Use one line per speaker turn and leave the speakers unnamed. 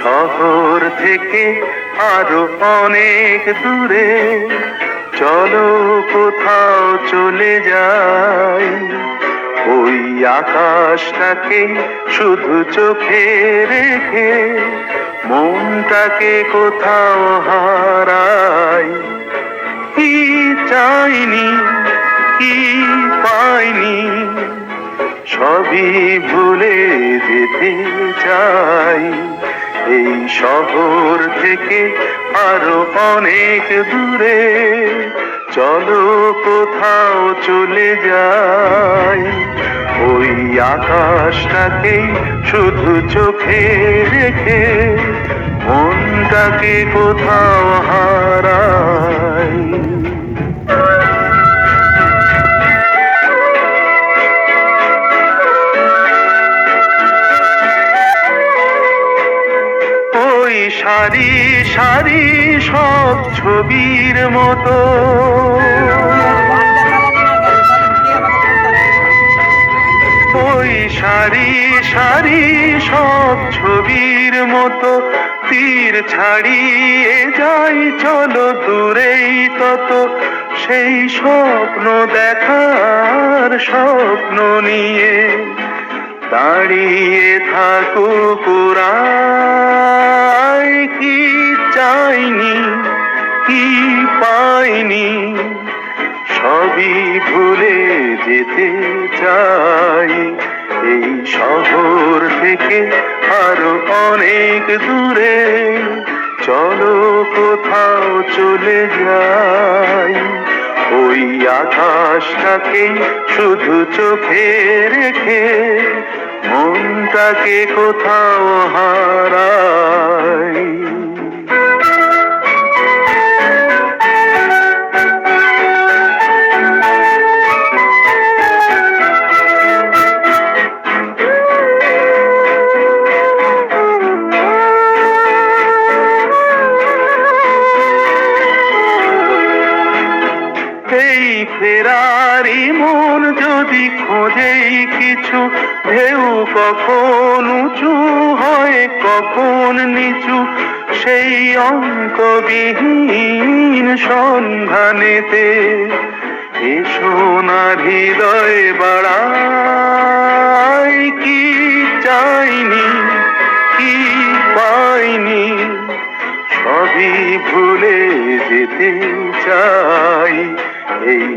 শহর থেকে আরো অনেক দূরে চলো কোথাও চলে যাই। ওই আকাশটাকে শুধু চোখে রেখে মনটাকে কোথাও হারাই। কি চাইনি, কি পাইনি, সবই ভুলে যেতে চাই। এই শহর থেকে আরো অনেক দূরে চলো কোথাও চলে যাই। ওই আকাশটাকে শুধু চোখে রেখে মনটাকে কোথাও হারাই। ওই সারি সারি সব ছবির মতো ওই সারি সারি সব ছবির মতো তীর ছাড়িয়ে যাই চলো দূরেই তত। সেই স্বপ্ন দেখার স্বপ্ন নিয়ে দাঁড়িয়ে থাকুক ওরা। কি চাইনি, কি পাইনি, সবই ভুলে যেতে চাই। এই শহর থেকে আরো অনেক দূরে চলো কোথাও চলে যাই। ওই আকাশটাকে শুধু চোখে রেখে মনটাকে কোথাও হারাই। এই ফেরারি মন যদি খোঁজেই কিছু, ঢেউ কখন উঁচু হয় কখন নিচু, সেই অন্তবিহীন সন্ধানেতে এসো না হৃদয় বাড়াই। কি চাইনি, কি পাইনি, সবই ভুলে যেতে চাই। এই